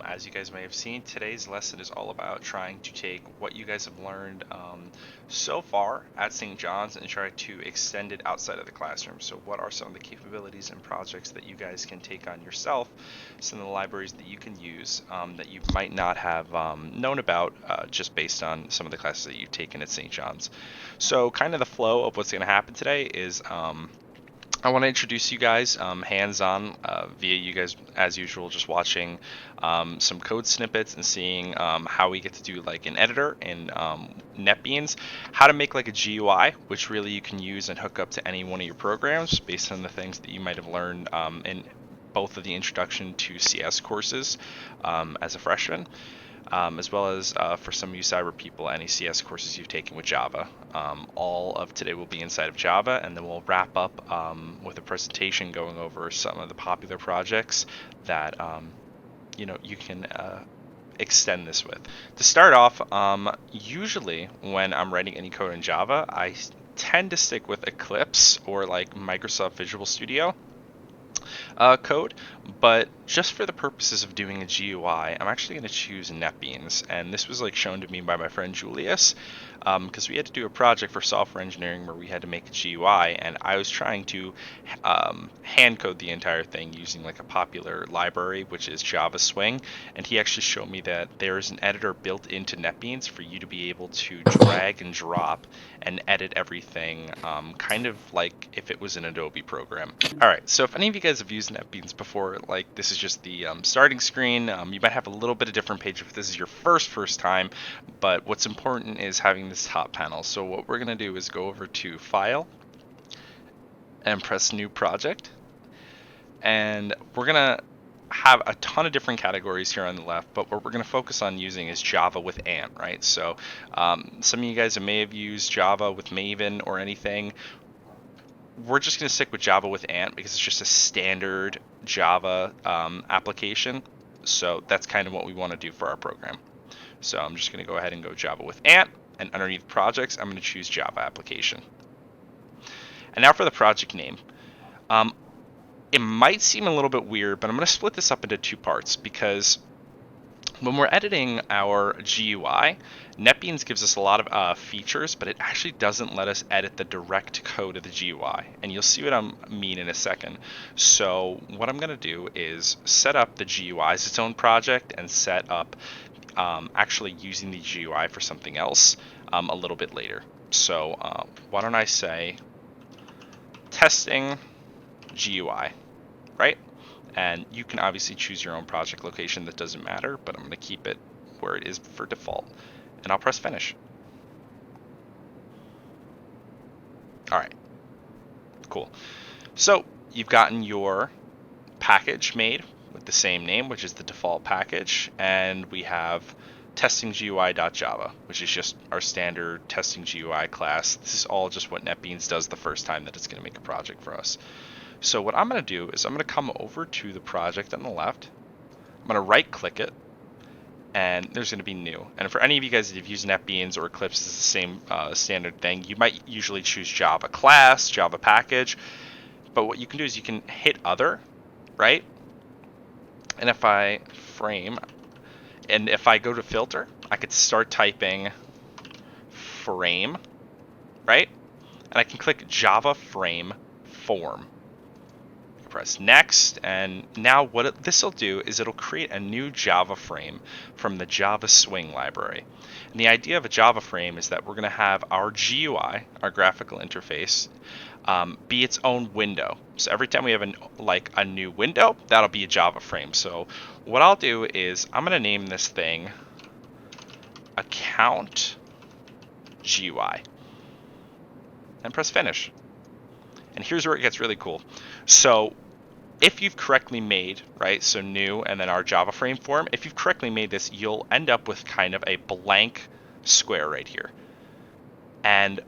As you guys may have seen, today's lesson is all about trying to take what you guys have learned so far at St. John's and try to extend it outside of the classroom. So what are some of the capabilities and projects that you guys can take on yourself, some of the libraries that you can use that you might not have known about just based on some of the classes that you've taken at St. John's. So kind of the flow of what's going to happen today is I want to introduce you guys hands-on via you guys, as usual, just watching some code snippets and seeing how we get to do like an editor in Netbeans, how to make like a GUI, which really you can use and hook up to any one of your programs based on the things that you might have learned in both of the introduction to CS courses as a freshman. As well as for some of you cyber people, any CS courses you've taken with Java. All of today will be inside of Java, and then we'll wrap up with a presentation going over some of the popular projects that you can extend this with. To start off, usually when I'm writing any code in Java, I tend to stick with Eclipse or like Microsoft Visual Studio code, but just for the purposes of doing a GUI, I'm actually going to choose Netbeans, and this was like shown to me by my friend Julius, because we had to do a project for software engineering where we had to make a GUI, and I was trying to hand code the entire thing using like a popular library, which is JSwing, and he actually showed me that there's an editor built into Netbeans for you to be able to drag and drop and edit everything, kind of like if it was an Adobe program. All right, so if any of you guys have used Netbeans before, like this is just the starting screen. You might have a little bit of different page if this is your first time, but what's important is having this top panel. So what we're gonna do is go over to File and press New Project, and we're gonna have a ton of different categories here on the left, but what we're going to focus on using is Java with Ant, right? So some of you guys may have used Java with Maven or anything. We're just going to stick with Java with Ant because it's just a standard Java application. So that's kind of what we want to do for our program. So I'm just going to go ahead and go Java with Ant, and underneath projects, I'm going to choose Java application. And now for the project name. It might seem a little bit weird, but I'm going to split this up into two parts because when we're editing our GUI, Netbeans gives us a lot of features, but it actually doesn't let us edit the direct code of the GUI. And you'll see what I mean in a second. So what I'm going to do is set up the GUI as its own project and set up actually using the GUI for something else a little bit later. So why don't I say testing GUI, right? And you can obviously choose your own project location, that doesn't matter, but I'm going to keep it where it is for default. And I'll press finish. All right, cool. So you've gotten your package made with the same name, which is the default package, and we have testing.gui.java, which is just our standard testing GUI class. This is all just what Netbeans does the first time that it's going to make a project for us. So what I'm going to do is I'm going to come over to the project on the left. I'm going to right click it, and there's going to be new. And for any of you guys that have used Netbeans or Eclipse, it's the same standard thing. You might usually choose Java class, Java package, but what you can do is you can hit other, right? And if I frame, and if I go to filter, I could start typing frame, right? And I can click Java frame form. Press next, and now what this will do is it'll create a new Java frame from the JSwing library. And the idea of a Java frame is that we're going to have our GUI, our graphical interface, be its own window. So every time we have a new window, that'll be a Java frame. So what I'll do is I'm going to name this thing account GUI and press finish. And here's where it gets really cool. So if you've correctly made, right, so new and then our Java frame form, if you've correctly made this, you'll end up with kind of a blank square right here. And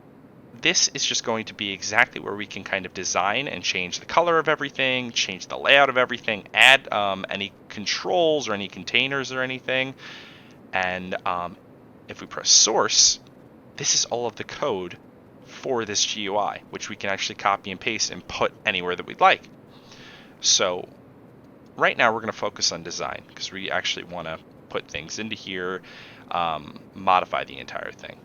this is just going to be exactly where we can kind of design and change the color of everything, change the layout of everything, add any controls or any containers or anything. And if we press source, this is all of the code for this GUI, which we can actually copy and paste and put anywhere that we'd like. So right now we're going to focus on design because we actually want to put things into here, modify the entire thing.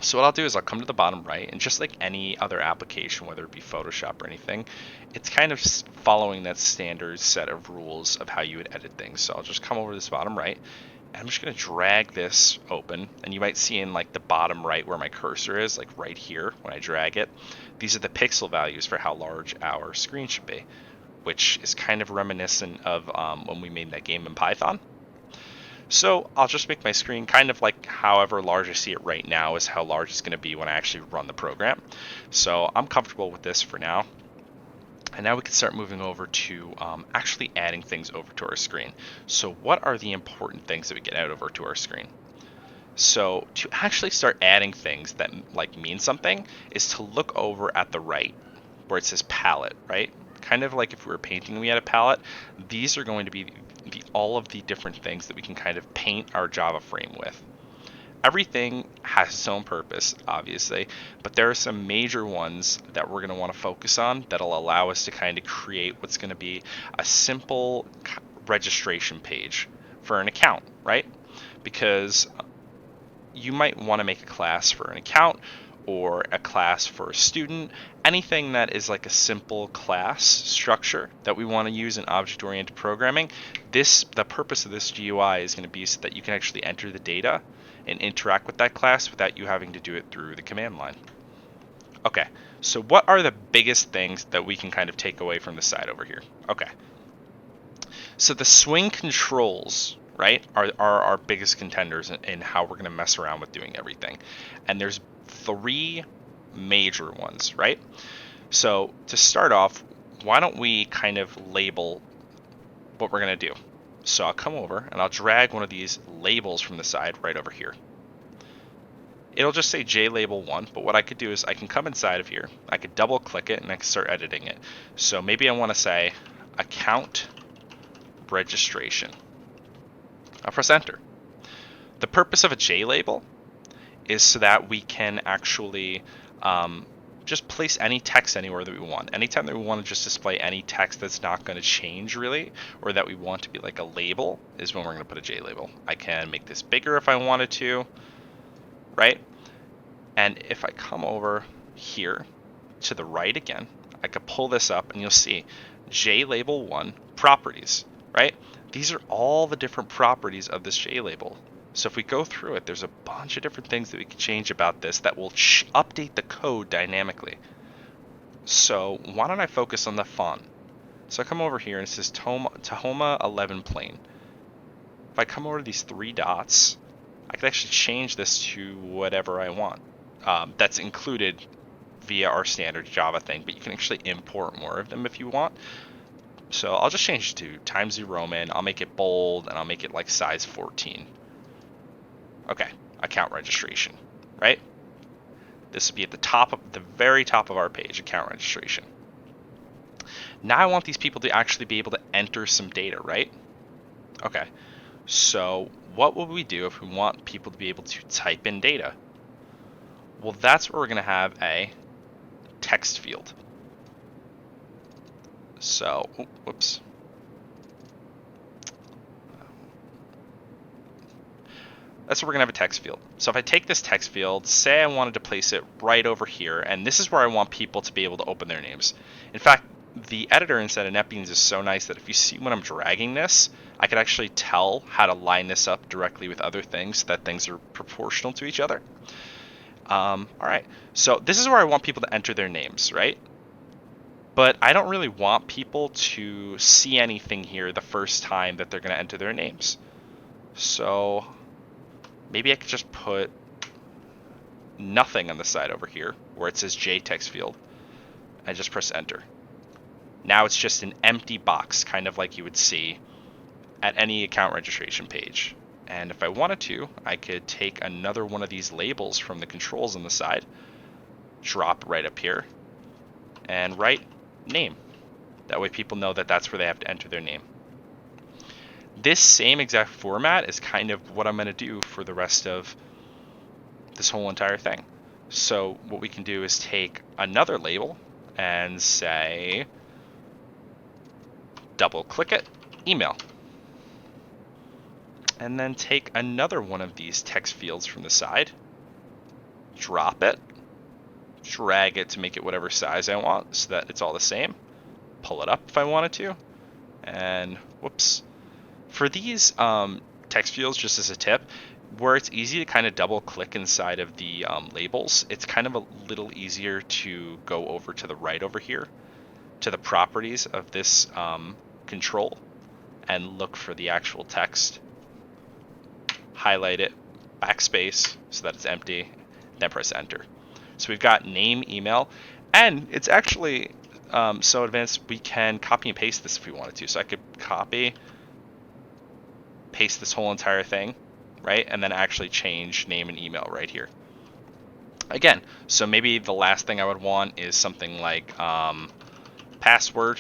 So what I'll do is I'll come to the bottom right, and just like any other application, whether it be Photoshop or anything, it's kind of following that standard set of rules of how you would edit things. So I'll just come over to this bottom right, and I'm just going to drag this open, and you might see in like the bottom right where my cursor is, like right here when I drag it, these are the pixel values for how large our screen should be, which is kind of reminiscent of when we made that game in Python. So I'll just make my screen kind of like however large I see it right now is how large it's going to be when I actually run the program. So I'm comfortable with this for now. And now we can start moving over to actually adding things over to our screen. So what are the important things that we get out over to our screen? So to actually start adding things that like mean something is to look over at the right where it says palette, right? Kind of like if we were painting and we had a palette, these are going to be all of the different things that we can kind of paint our Java frame with. Everything has its own purpose, obviously, but there are some major ones that we're going to want to focus on that'll allow us to kind of create what's going to be a simple registration page for an account, right? Because you might want to make a class for an account or a class for a student, anything that is like a simple class structure that we want to use in object-oriented programming. The purpose of this GUI is going to be so that you can actually enter the data and interact with that class without you having to do it through the command line. Okay, so what are the biggest things that we can kind of take away from the side over here? Okay, so the swing controls, right, are our biggest contenders in how we're going to mess around with doing everything. And there's 3 major ones, right? So to start off, why don't we kind of label what we're going to do? So I'll come over and I'll drag one of these labels from the side right over here. It'll just say JLabel1, but what I could do is I can come inside of here, I could double click it, and I can start editing it. So maybe I want to say account registration. I'll press enter. The purpose of a JLabel is so that we can actually just place any text anywhere that we want. Anytime that we want to just display any text that's not going to change really, or that we want to be like a label, is when we're going to put a JLabel. I can make this bigger if I wanted to, right? And if I come over here to the right again, I could pull this up and you'll see JLabel1 properties, right? These are all the different properties of this JLabel. So if we go through it, there's a bunch of different things that we can change about this that will update the code dynamically. So why don't I focus on the font? So I come over here and it says Tahoma 11 plain. If I come over to these 3 dots, I can actually change this to whatever I want. That's included via our standard Java thing, but you can actually import more of them if you want. So I'll just change it to Times New Roman. I'll make it bold and I'll make it like size 14. Okay, account registration, right? This will be at the very top of our page, account registration. Now I want these people to actually be able to enter some data, right? Okay, so what will we do if we want people to be able to type in data? Well, that's where we're going to have a text field. So, whoops. That's where we're going to have a text field. So if I take this text field, say I wanted to place it right over here, and this is where I want people to be able to open their names. In fact, the editor inside of Netbeans is so nice that if you see when I'm dragging this, I could actually tell how to line this up directly with other things so that things are proportional to each other. All right, so this is where I want people to enter their names, right? But I don't really want people to see anything here the first time that they're going to enter their names. So maybe I could just put nothing on the side over here where it says J text field and just press enter. Now it's just an empty box, kind of like you would see at any account registration page. And if I wanted to, I could take another one of these labels from the controls on the side, drop right up here, and write name. That way people know that that's where they have to enter their name. This same exact format is kind of what I'm going to do for the rest of this whole entire thing. So what we can do is take another label and say double click it, email. And then take another one of these text fields from the side, drop it, drag it to make it whatever size I want so that it's all the same, pull it up if I wanted to, and whoops. For these text fields, just as a tip, where it's easy to kind of double click inside of the labels, it's kind of a little easier to go over to the right over here to the properties of this control and look for the actual text, highlight it, backspace so that it's empty, then press enter. So we've got name, email, and it's actually so advanced we can copy and paste this if we wanted to. So I could copy, paste this whole entire thing, right? And then actually change name and email right here. Again, so maybe the last thing I would want is something like password,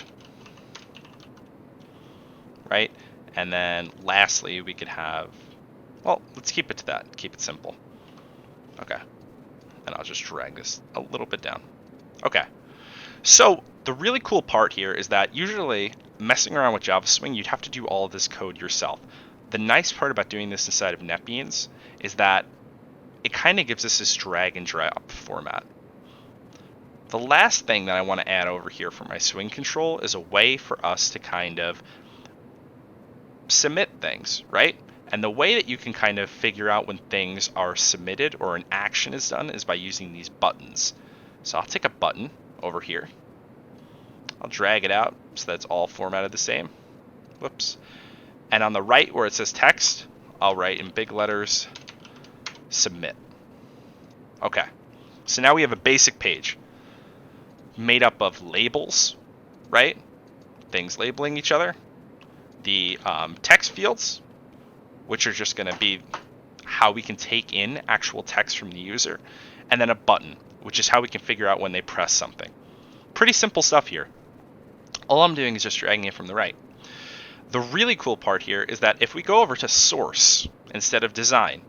right? And then lastly, we could have, well, let's keep it to that. Keep it simple. Okay. And I'll just drag this a little bit down. Okay. So the really cool part here is that usually messing around with JavaSwing, you'd have to do all of this code yourself. The nice part about doing this inside of Netbeans is that it kind of gives us this drag and drop format. The last thing that I want to add over here for my swing control is a way for us to kind of submit things, right? And the way that you can kind of figure out when things are submitted or an action is done is by using these buttons. So I'll take a button over here. I'll drag it out so that it's all formatted the same. Whoops. And on the right where it says text, I'll write in big letters, submit. Okay. So now we have a basic page made up of labels, right? Things labeling each other. The text fields, which are just going to be how we can take in actual text from the user, and then a button, which is how we can figure out when they press something. Pretty simple stuff here. All I'm doing is just dragging it from the right. The really cool part here is that if we go over to source instead of design,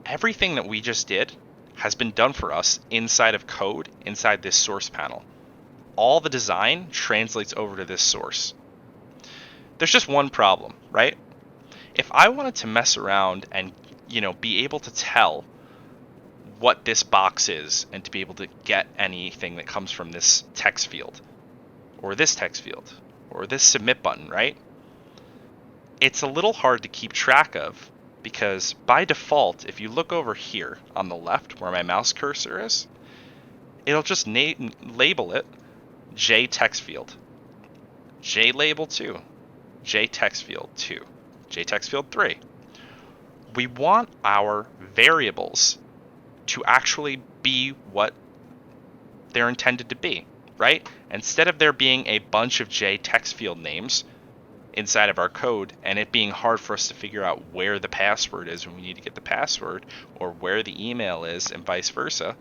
everything that we just did has been done for us inside of code, inside this source panel. All the design translates over to this source. There's just one problem, right? If I wanted to mess around and, be able to tell what this box is and to be able to get anything that comes from this text field or this text field or this submit button, right? It's a little hard to keep track of because by default, if you look over here on the left where my mouse cursor is, it'll just label it J text field, J label 2, J text field 2, J text field 3. We want our variables to actually be what they're intended to be, right? Instead of there being a bunch of J text field names inside of our code and it being hard for us to figure out where the password is when we need to get the password or where the email is and vice versa,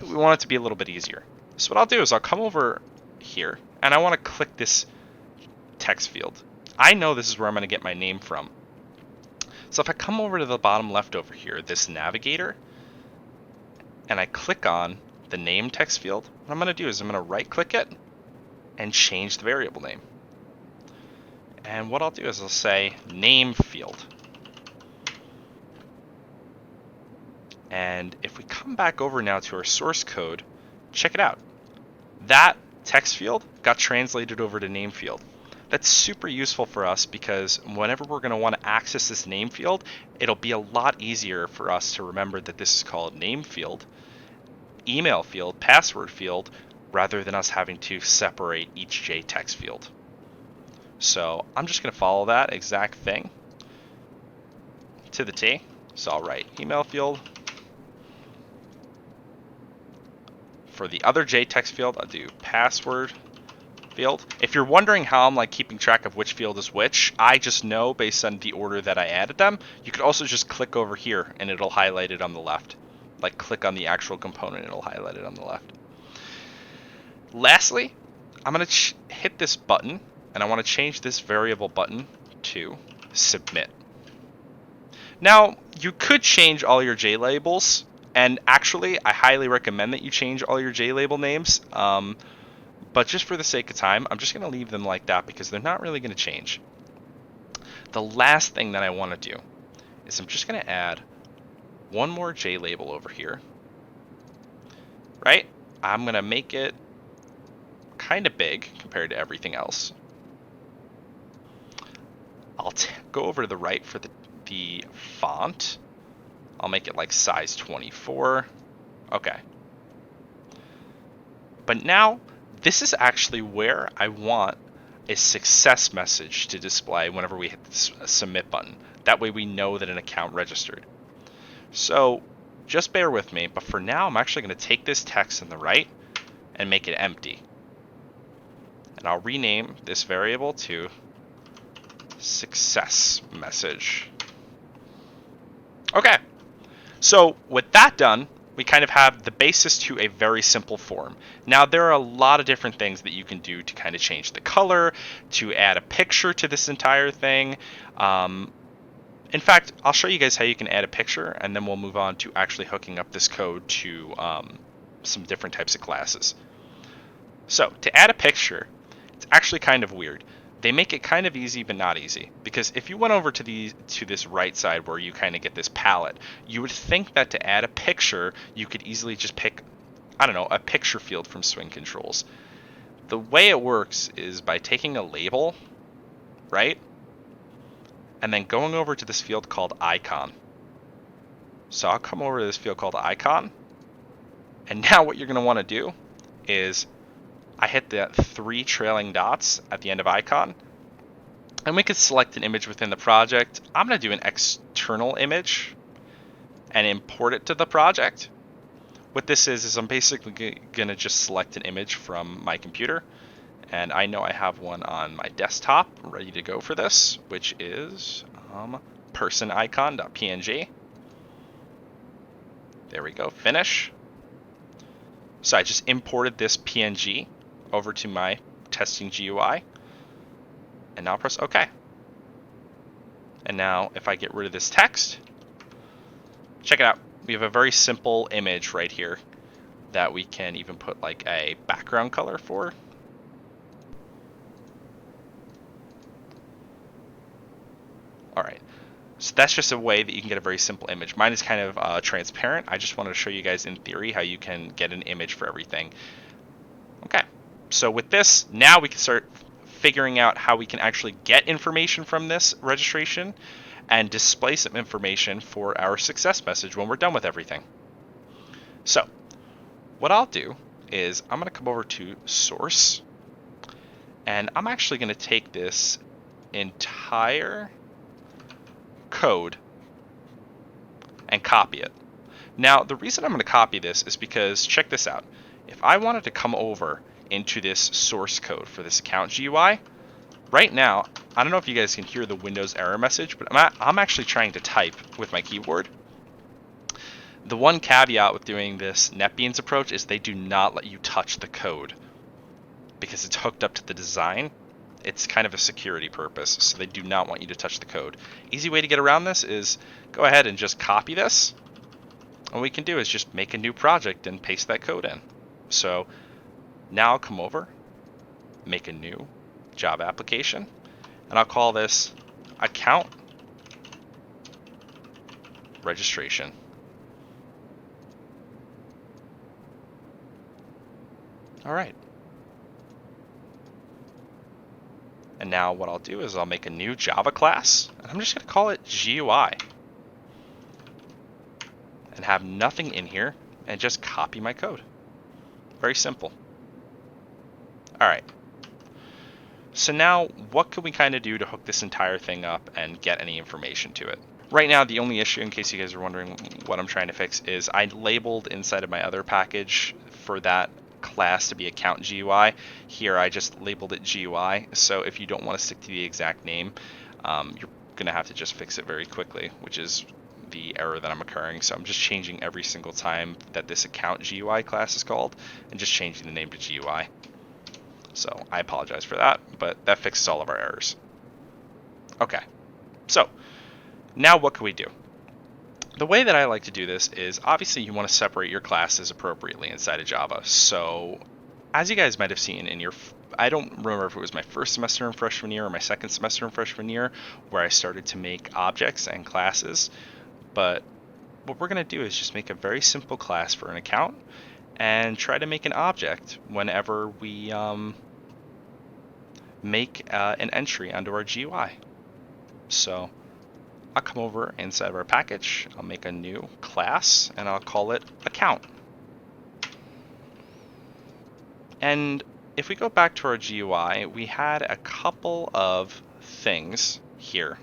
we want it to be a little bit easier. So what I'll do is I'll come over here and I want to click this text field. I know this is where I'm going to get my name from. So if I come over to the bottom left over here, this navigator, and I click on the name text field, what I'm going to do is I'm going to right click it and change the variable name. And what I'll do is I'll say name field. And if we come back over now to our source code, check it out. That text field got translated over to name field. That's super useful for us because whenever we're going to want to access this name field, it'll be a lot easier for us to remember that this is called name field, email field, password field, rather than us having to separate each J text field. So I'm just going to follow that exact thing to the T. So I'll write email field. For the other J text field, I'll do password field. If you're wondering how I'm keeping track of which field is which, I just know based on the order that I added them. You could also just click over here and it'll highlight it on the left. Click on the actual component, it'll highlight it on the left. Lastly, I'm going to hit this button and I want to change this variable button to submit. Now, you could change all your J labels, and actually, I highly recommend that you change all your J label names. But But just for the sake of time, I'm just going to leave them like that because they're not really going to change. The last thing that I want to do is I'm just going to add one more J label over here, right? I'm going to make it kind of big compared to everything else. I'll go over to the right for the font. I'll make it like size 24. Okay. But now, this is actually where I want a success message to display whenever we hit this submit button. That way we know that an account registered. So just bear with me, but for now I'm actually going to take this text on the right and make it empty. And I'll rename this variable to success message. Okay, so with that done, we kind of have the basis to a very simple form. Now, there are a lot of different things that you can do to kind of change the color, to add a picture to this entire thing. In fact, I'll show you guys how you can add a picture, and then we'll move on to actually hooking up this code to some different types of classes. So, to add a picture, it's actually kind of weird. They make it kind of easy, but not easy. Because if you went over to this right side where you kind of get this palette, you would think that to add a picture, you could easily just pick, I don't know, a picture field from Swing Controls. The way it works is by taking a label, right? And then going over to this field called icon. So I'll come over to this field called icon. And now what you're going to want to do is I hit the 3 trailing dots at the end of icon, and we could select an image within the project. I'm going to do an external image and import it to the project. What this is I'm basically going to just select an image from my computer, and I know I have one on my desktop ready to go for this, which is personicon.png. There we go, finish. So I just imported this PNG over to my testing GUI, and now press OK. And now if I get rid of this text, check it out. We have a very simple image right here that we can even put like a background color for. All right, so that's just a way that you can get a very simple image. Mine is kind of transparent. I just wanted to show you guys in theory how you can get an image for everything. Okay. So with this, now we can start figuring out how we can actually get information from this registration and display some information for our success message when we're done with everything. So what I'll do is I'm going to come over to source, and I'm actually going to take this entire code and copy it. Now, the reason I'm going to copy this is because, check this out. If I wanted to come over into this source code for this account GUI, right now, I don't know if you guys can hear the Windows error message, but I'm actually trying to type with my keyboard. The one caveat with doing this Netbeans approach is they do not let you touch the code because it's hooked up to the design. It's kind of a security purpose, so they do not want you to touch the code. Easy way to get around this is go ahead and just copy this. All we can do is just make a new project and paste that code in. So now I'll come over, make a new Java application, and I'll call this account registration. All right. And now what I'll do is I'll make a new Java class, and I'm just going to call it GUI. And have nothing in here, and just copy my code. Very simple. All right. So now, what can we kind of do to hook this entire thing up and get any information to it? Right now, the only issue, in case you guys are wondering what I'm trying to fix, is I labeled inside of my other package for that class to be account GUI. Here, I just labeled it GUI. So if you don't want to stick to the exact name, you're going to have to just fix it very quickly, which is the error that I'm occurring. So I'm just changing every single time that this account GUI class is called and just changing the name to GUI. So I apologize for that, but that fixes all of our errors. Okay, so now what can we do? The way that I like to do this is obviously you want to separate your classes appropriately inside of Java. So as you guys might have seen in your, I don't remember if it was my first semester in freshman year or my second semester in freshman year, where I started to make objects and classes. But what we're going to do is just make a very simple class for an account and try to make an object whenever we make an entry onto our GUI. So I'll come over inside of our package, I'll make a new class, and I'll call it account. And if we go back to our GUI, we had a couple of things here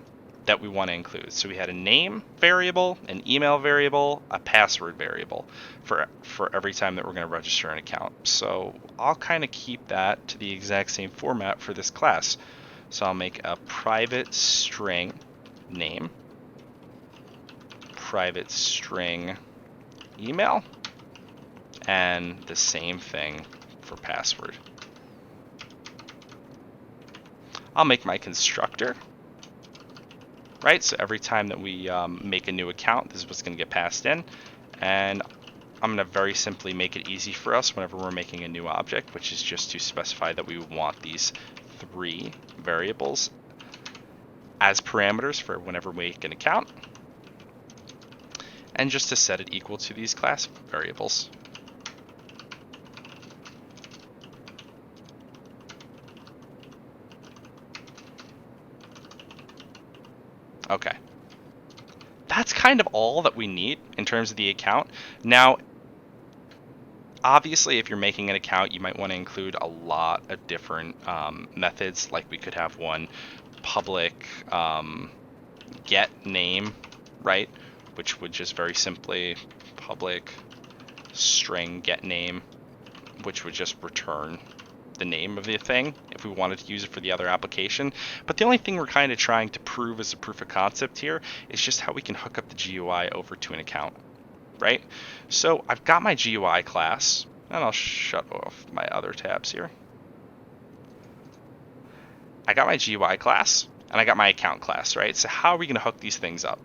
that we want to include. So we had a name variable, an email variable, a password variable for every time that we're going to register an account. So I'll kind of keep that to the exact same format for this class. So I'll make a private string name, private string email, and the same thing for password. I'll make my constructor, right? So every time that we make a new account, this is what's going to get passed in. And I'm going to very simply make it easy for us whenever we're making a new object, which is just to specify that we want these 3 variables as parameters for whenever we make an account, and just to set it equal to these class variables. Okay. That's kind of all that we need in terms of the account. Now, obviously, if you're making an account, you might want to include a lot of different methods. Like we could have one public get name, right? Which would just very simply public string get name, which would just return the name of the thing if we wanted to use it for the other application. But the only thing we're kind of trying to prove as a proof of concept here is just how we can hook up the GUI over to an account, right? So I've got my GUI class, and I'll shut off my other tabs here. I got my GUI class, and I got my account class, right? So how are we going to hook these things up?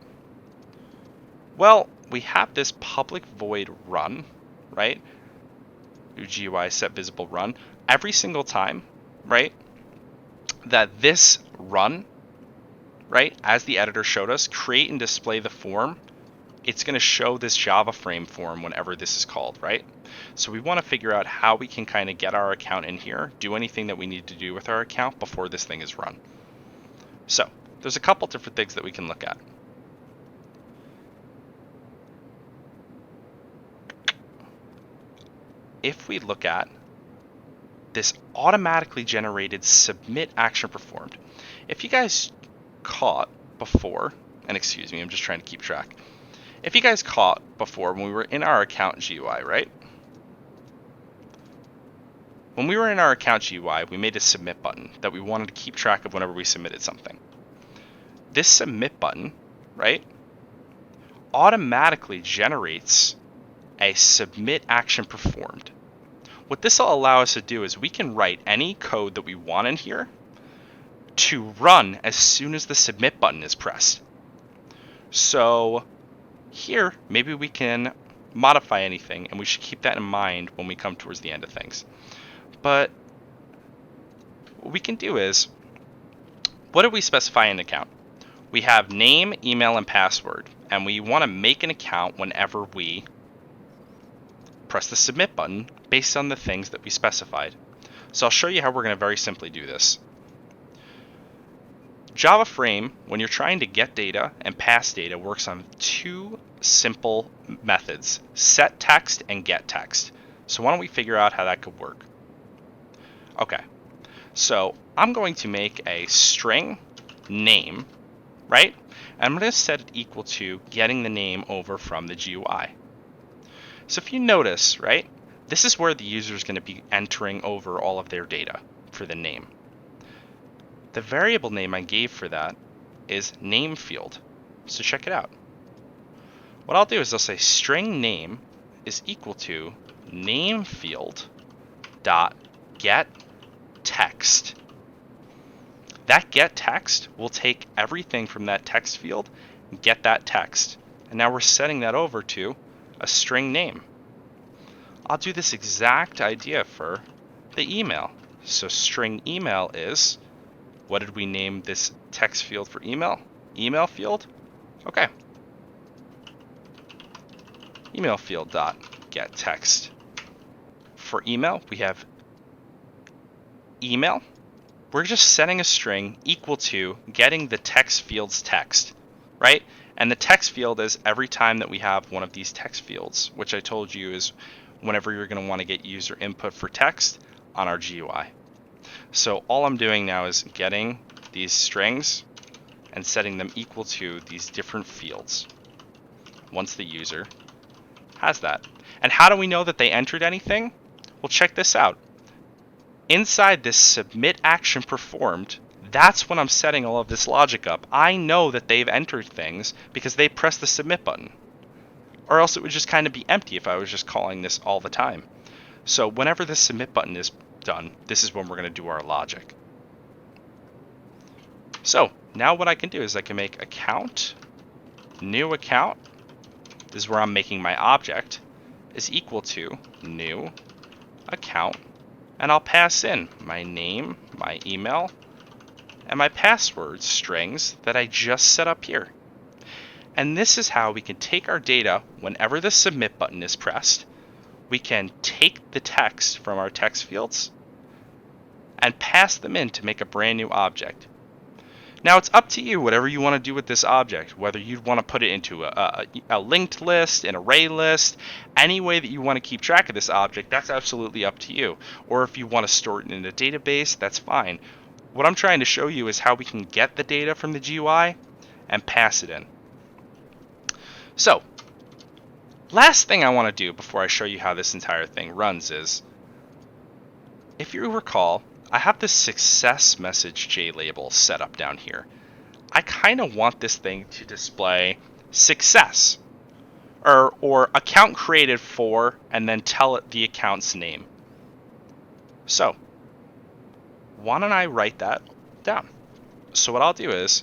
Well, we have this public void run, right? GUI set visible run. Every single time, right, that this run, right, as the editor showed us, create and display the form, it's going to show this Java frame form whenever this is called, right? So we want to figure out how we can kind of get our account in here, do anything that we need to do with our account before this thing is run. So there's a couple different things that we can look at. If we look at this automatically generated submit action performed, if you guys caught before, and excuse me, I'm just trying to keep track. If you guys caught before when we were in our account GUI, right? When we were in our account GUI, we made a submit button that we wanted to keep track of whenever we submitted something. This submit button, right, automatically generates a submit action performed. What this will allow us to do is we can write any code that we want in here to run as soon as the submit button is pressed. So here, maybe we can modify anything, and we should keep that in mind when we come towards the end of things. But what we can do is, what do we specify in an account? We have name, email, and password, and we want to make an account whenever we press the submit button based on the things that we specified. So I'll show you how we're going to very simply do this. Java Frame, when you're trying to get data and pass data, works on 2 simple methods, set text and get text. So why don't we figure out how that could work? Okay, so I'm going to make a string name, right? And I'm going to set it equal to getting the name over from the GUI. So if you notice, right, this is where the user is going to be entering over all of their data for the name. The variable name I gave for that is name field. So check it out. What I'll do is I'll say string name is equal to name field dot get text. That get text will take everything from that text field and get that text. And now we're setting that over to a string name. I'll do this exact idea for the email. So string email is, what did we name this text field for email? Email field? Okay. Email field dot get text. For email, we have email. We're just setting a string equal to getting the text field's text, right? And the text field is every time that we have one of these text fields, which I told you is whenever you're going to want to get user input for text on our GUI. So all I'm doing now is getting these strings and setting them equal to these different fields once the user has that. And how do we know that they entered anything? Well, check this out. Inside this submit action performed, that's when I'm setting all of this logic up. I know that they've entered things because they pressed the submit button. Or else it would just kind of be empty if I was just calling this all the time. So whenever the submit button is done, this is when we're going to do our logic. So now what I can do is I can make account, new account, this is where I'm making my object, is equal to new account, and I'll pass in my name, my email, and my password strings that I just set up here. And this is how we can take our data whenever the submit button is pressed. We can take the text from our text fields and pass them in to make a brand new object. Now it's up to you whatever you want to do with this object, whether you'd want to put it into a linked list, an array list, any way that you want to keep track of this object, that's absolutely up to you. Or if you want to store it in a database, that's fine. What I'm trying to show you is how we can get the data from the GUI and pass it in. So, last thing I want to do before I show you how this entire thing runs is, if you recall, I have this success message JLabel set up down here. I kind of want this thing to display success or account created for and then tell it the account's name. So why don't I write that down? So what I'll do is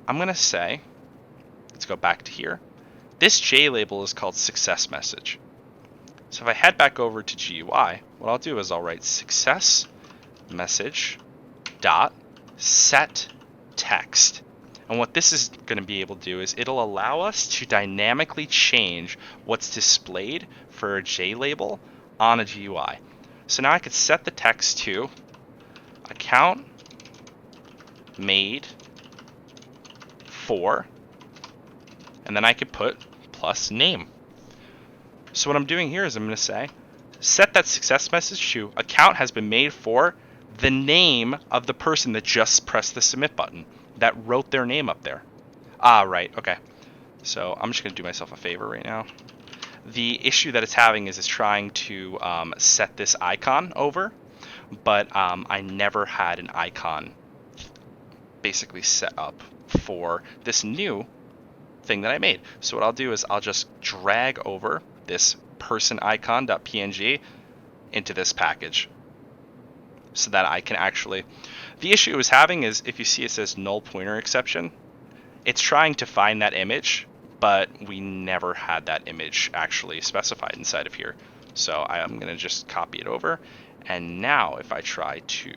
I'm going to say, let's go back to here. This JLabel is called success message. So if I head back over to GUI, what I'll do is I'll write success message dot set text. And what this is going to be able to do is it'll allow us to dynamically change what's displayed for a JLabel on a GUI. So now I could set the text to account made for, and then I could put plus name. So what I'm doing here is I'm going to say, set that success message to account has been made for the name of the person that just pressed the submit button, that wrote their name up there. Ah, right, okay. So I'm just going to do myself a favor right now. The issue that it's having is it's trying to set this icon over, but I never had an icon basically set up for this new thing that I made. So what I'll do is I'll just drag over this person icon.png into this package so that I can actually, the issue it was having is if you see it says null pointer exception, it's trying to find that image, but we never had that image actually specified inside of here. So I'm going to just copy it over. And now if I try to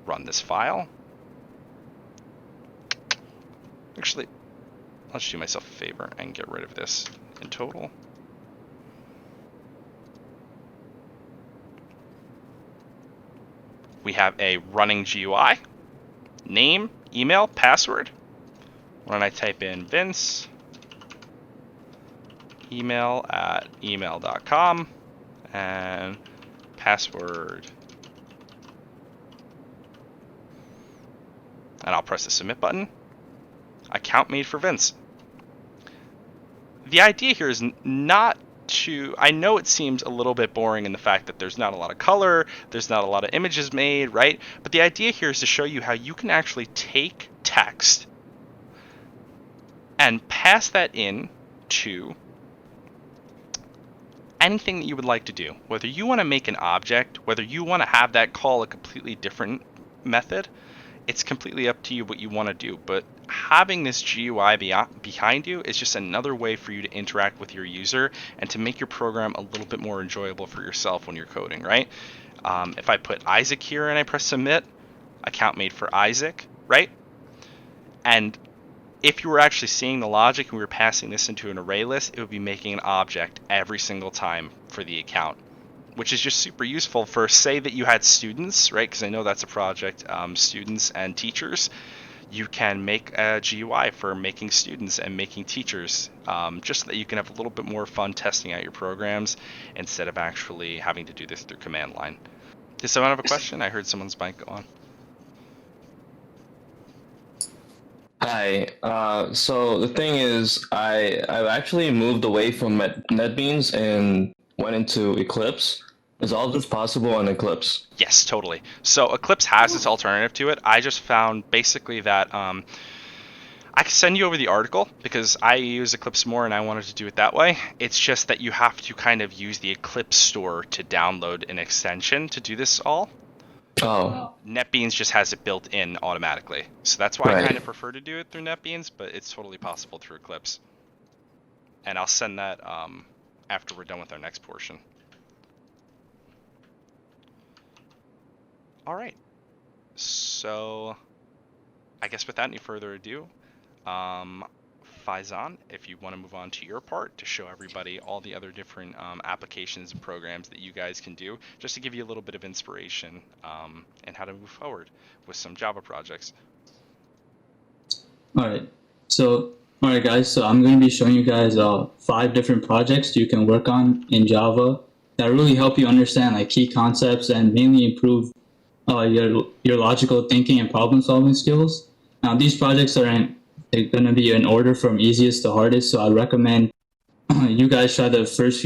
run this file, actually, I'll just do myself a favor and get rid of this in total. We have a running GUI, name, email, password. When I type in Vince, email at email.com, and password, and I'll press the submit button, account made for Vince. The idea here is not to, I know it seems a little bit boring in the fact that there's not a lot of color, there's not a lot of images made, right? But the idea here is to show you how you can actually take text and pass that in to anything that you would like to do. Whether you want to make an object, whether you want to have that call a completely different method, it's completely up to you what you want to do, but having this GUI behind you is just another way for you to interact with your user and to make your program a little bit more enjoyable for yourself when you're coding, right? If I put Isaac here and I press submit, account made for Isaac, right? And if you were actually seeing the logic and we were passing this into an array list, it would be making an object every single time for the account, which is just super useful for, say that you had students, right? Because I know that's a project, students and teachers. You can make a GUI for making students and making teachers, just so that you can have a little bit more fun testing out your programs instead of actually having to do this through command line. Does someone have a question? I heard someone's mic go on. Hi. So the thing is, I've actually moved away from Netbeans and went into Eclipse. Is all this possible on Eclipse? Yes, totally. So Eclipse has this alternative to it. I just found basically that I can send you over the article because I use Eclipse more and I wanted to do it that way. It's just that you have to kind of use the Eclipse store to download an extension to do this all. Oh. Netbeans just has it built in automatically. So that's why I Right. kind of prefer to do it through Netbeans, but it's totally possible through Eclipse. And I'll send that after we're done with our next portion. All right. So I guess without any further ado, Faizan, if you want to move on to your part to show everybody all the other different applications and programs that you guys can do, just to give you a little bit of inspiration and how to move forward with some Java projects. All right. All right, guys. So I'm going to be showing you guys 5 different projects you can work on in Java that really help you understand like key concepts and mainly improve your logical thinking and problem solving skills. Now, these projects are going to be in order from easiest to hardest. So I recommend you guys try the first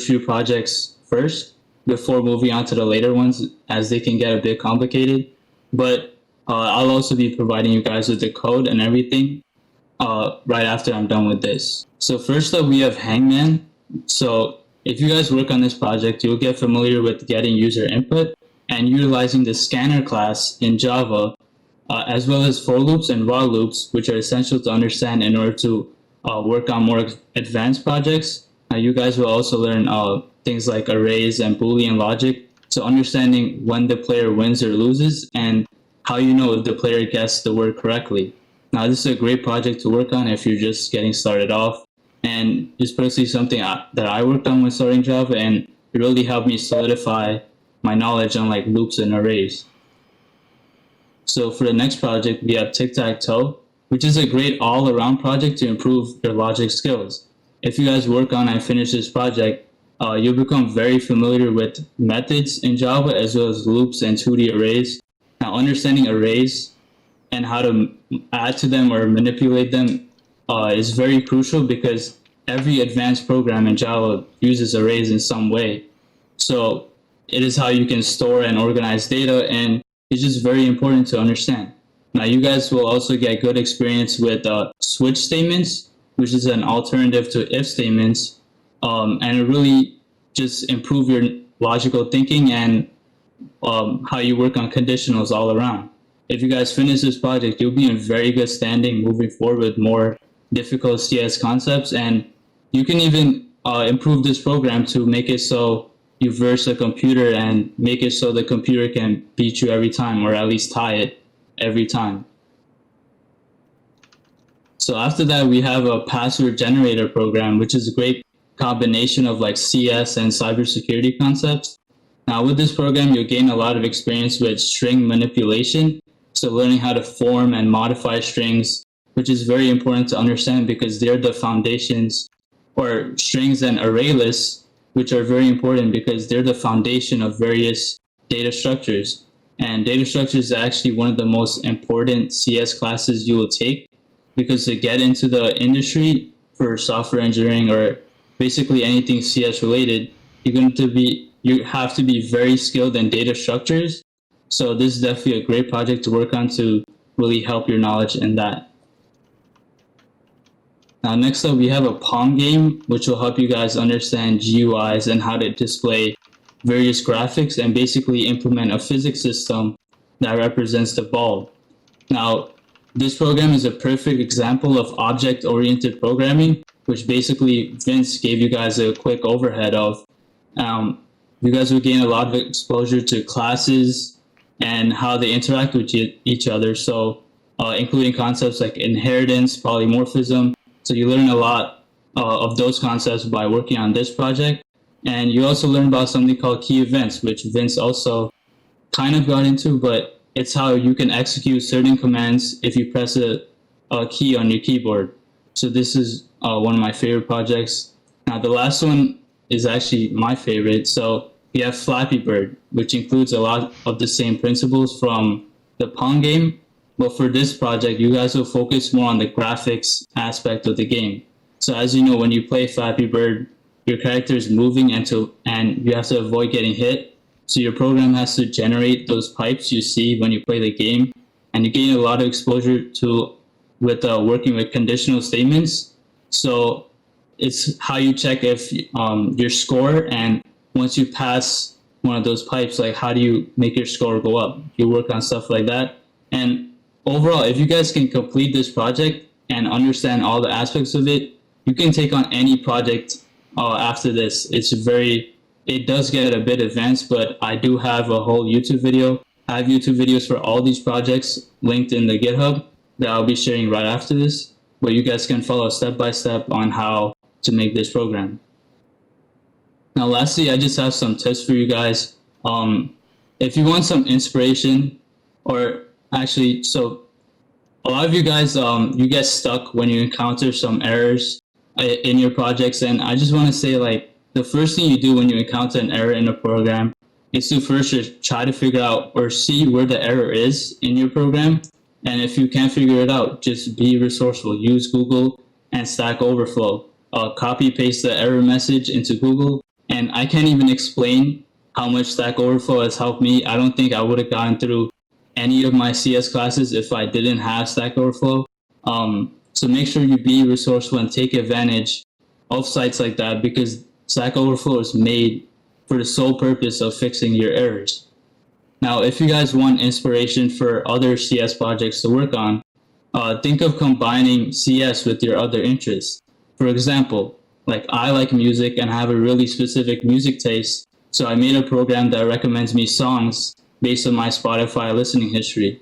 few projects first before moving on to the later ones, as they can get a bit complicated. But I'll also be providing you guys with the code and everything right after I'm done with this. So first up, we have Hangman. So if you guys work on this project, you'll get familiar with getting user input and utilizing the scanner class in Java, as well as for loops and while loops, which are essential to understand in order to work on more advanced projects. You guys will also learn things like arrays and Boolean logic, so understanding when the player wins or loses and how you know if the player guessed the word correctly. Now, this is a great project to work on if you're just getting started off, and it's personally something that I worked on when starting Java, and it really helped me solidify my knowledge on like loops and arrays. So for the next project, we have TicToe, which is a great all-around project to improve your logic skills. If you guys work on and finish this project, you'll become very familiar with methods in Java as well as loops and 2D arrays. Now, understanding arrays and how to add to them or manipulate them is very crucial because every advanced program in Java uses arrays in some way. So it is how you can store and organize data, and it's just very important to understand. Now, you guys will also get good experience with switch statements, which is an alternative to if statements, and it really just improve your logical thinking and how you work on conditionals all around. If you guys finish this project, you'll be in very good standing moving forward with more difficult CS concepts, and you can even improve this program to make it so you verse a computer and make it so the computer can beat you every time, or at least tie it every time. So after that, we have a password generator program, which is a great combination of like CS and cybersecurity concepts. Now, with this program, you'll gain a lot of experience with string manipulation. So learning how to form and modify strings, which is very important to understand because they're the foundations, or strings and array lists, which are very important because they're the foundation of various data structures. And data structures is actually one of the most important CS classes you will take, because to get into the industry for software engineering or basically anything CS related, you have to be very skilled in data structures. So this is definitely a great project to work on to really help your knowledge in that. Now, next up, we have a Pong game, which will help you guys understand GUIs and how to display various graphics and basically implement a physics system that represents the ball. Now, this program is a perfect example of object-oriented programming, which basically Vince gave you guys a quick overhead of. You guys will gain a lot of exposure to classes and how they interact with each other. So, including concepts like inheritance, polymorphism. So you learn a lot of those concepts by working on this project. And you also learn about something called key events, which Vince also kind of got into, but it's how you can execute certain commands if you press a key on your keyboard. So this is one of my favorite projects. Now the last one is actually my favorite. So we have Flappy Bird, which includes a lot of the same principles from the Pong game. But for this project, you guys will focus more on the graphics aspect of the game. So as you know, when you play Flappy Bird, your character is moving and you have to avoid getting hit. So your program has to generate those pipes you see when you play the game, and you gain a lot of exposure to with working with conditional statements. So it's how you check if your score, and once you pass one of those pipes, like how do you make your score go up? You work on stuff like that. And overall, if you guys can complete this project and understand all the aspects of it, you can take on any project after this. It does get a bit advanced, but I do have a whole YouTube video. I have YouTube videos for all these projects linked in the GitHub that I'll be sharing right after this, where you guys can follow step by step on how to make this program. Now, lastly, I just have some tips for you guys. If you want some inspiration, or actually, so a lot of you guys, you get stuck when you encounter some errors in your projects, and I just want to say, like, the first thing you do when you encounter an error in a program is to first just try to figure out or see where the error is in your program. And if you can't figure it out, just be resourceful. Use Google and Stack Overflow. Copy paste the error message into Google. And I can't even explain how much Stack Overflow has helped me. I don't think I would have gotten through any of my CS classes if I didn't have Stack Overflow. So make sure you be resourceful and take advantage of sites like that, because Stack Overflow is made for the sole purpose of fixing your errors. Now, if you guys want inspiration for other CS projects to work on, think of combining CS with your other interests. For example, like I like music and have a really specific music taste, so I made a program that recommends me songs based on my Spotify listening history.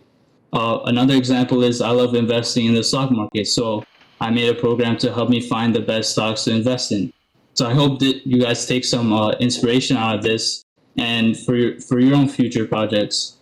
Another example is I love investing in the stock market, so I made a program to help me find the best stocks to invest in. So I hope that you guys take some inspiration out of this and for your own future projects.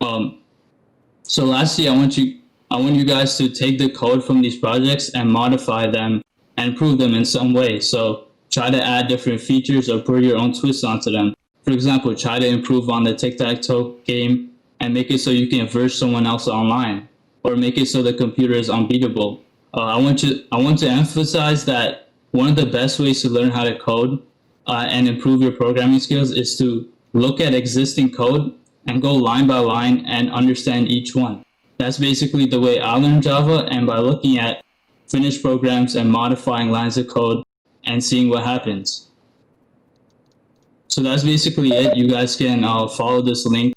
So lastly, I want you guys to take the code from these projects and modify them and improve them in some way. So try to add different features or put your own twist onto them. For example, try to improve on the tic-tac-toe game and make it so you can verse someone else online, or make it so the computer is unbeatable. I want to emphasize that one of the best ways to learn how to code and improve your programming skills is to look at existing code and go line by line and understand each one. That's basically the way I learned Java, and by looking at finished programs and modifying lines of code and seeing what happens. So that's basically it. You guys can follow this link.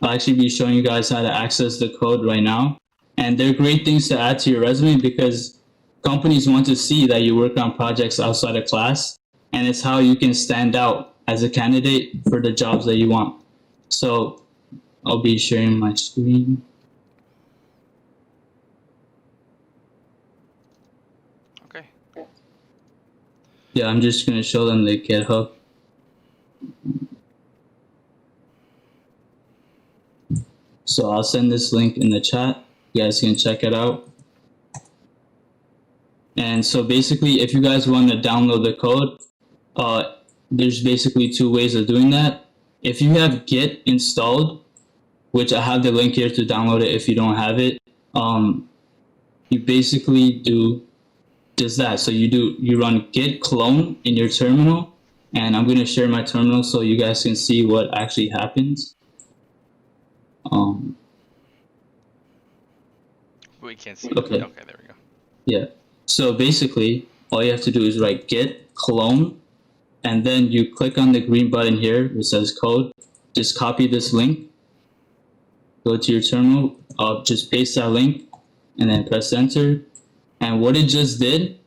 I'll actually be showing you guys how to access the code right now. And they're great things to add to your resume, because companies want to see that you work on projects outside of class, and it's how you can stand out as a candidate for the jobs that you want. So I'll be sharing my screen. Okay. Yeah, I'm just going to show them the GitHub. So I'll send this link in the chat. You guys can check it out. And so basically, if you guys want to download the code, there's basically two ways of doing that. If you have Git installed, which I have the link here to download it if you don't have it, you basically do just that. So you run git clone in your terminal, and I'm going to share my terminal so you guys can see what actually happens. We can't see. Okay. Okay, there we go. Yeah. So basically, all you have to do is write git clone, and then you click on the green button here which says code. Just copy this link, go to your terminal, just paste that link, and then press enter. And what it just did,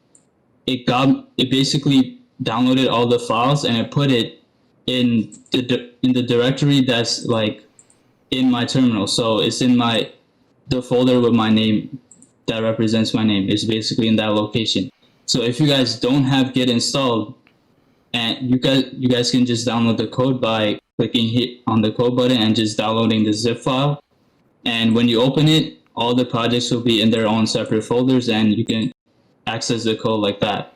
it basically downloaded all the files and it put it in the directory that's like in my terminal. So it's in the folder with my name that represents my name. It's basically in that location. So if you guys don't have Git installed, and you guys can just download the code by clicking hit on the code button and just downloading the zip file. And when you open it, all the projects will be in their own separate folders, and you can access the code like that.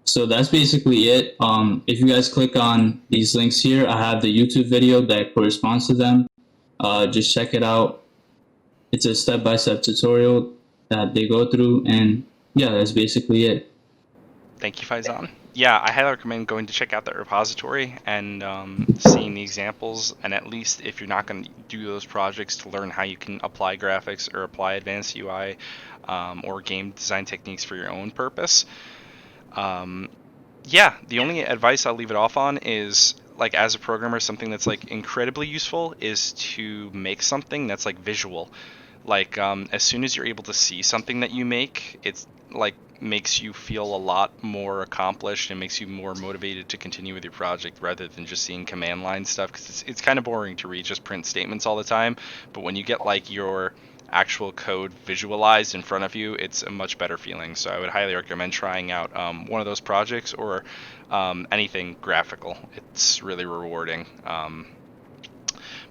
So that's basically it. If you guys click on these links here, I have the YouTube video that corresponds to them. Just check it out. It's a step-by-step tutorial that they go through, and yeah, that's basically it. Thank you, Faizan. Yeah, I highly recommend going to check out that repository and seeing the examples. And at least if you're not going to do those projects, to learn how you can apply graphics or apply advanced UI or game design techniques for your own purpose. Yeah, the only advice I'll leave it off on is, like, as a programmer, something that's like incredibly useful is to make something that's like visual. Like, as soon as you're able to see something that you make, it's like makes you feel a lot more accomplished and makes you more motivated to continue with your project rather than just seeing command line stuff, because it's kind of boring to read just print statements all the time. But when you get like your actual code visualized in front of you, it's a much better feeling. So I would highly recommend trying out one of those projects or anything graphical. It's really rewarding.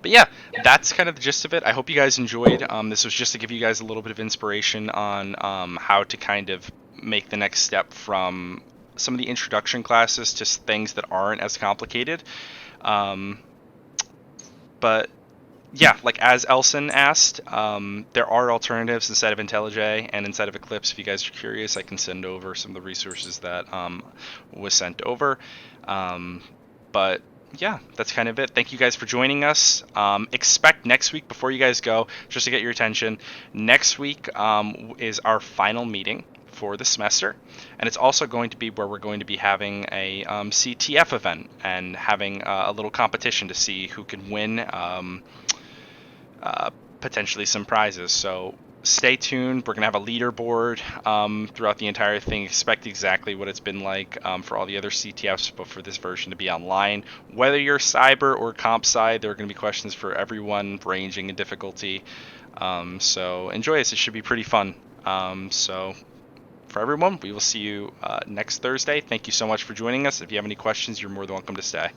But yeah, that's kind of the gist of it. I hope you guys enjoyed. This was just to give you guys a little bit of inspiration on how to kind of make the next step from some of the introduction classes to things that aren't as complicated. But yeah, like as Elson asked, there are alternatives inside of IntelliJ and inside of Eclipse. If you guys are curious, I can send over some of the resources that was sent over. But yeah, that's kind of it. Thank you guys for joining us. Expect next week, before you guys go, just to get your attention, next week is our final meeting for the semester, and it's also going to be where we're going to be having a CTF event and having a little competition to see who can win potentially some prizes. So stay tuned. We're going to have a leaderboard throughout the entire thing. Expect exactly what it's been like for all the other CTFs, but for this version to be online. Whether you're cyber or comp side, there are going to be questions for everyone, ranging in difficulty. So enjoy this. It should be pretty fun. So for everyone, we will see you next Thursday. Thank you so much for joining us. If you have any questions, you're more than welcome to stay.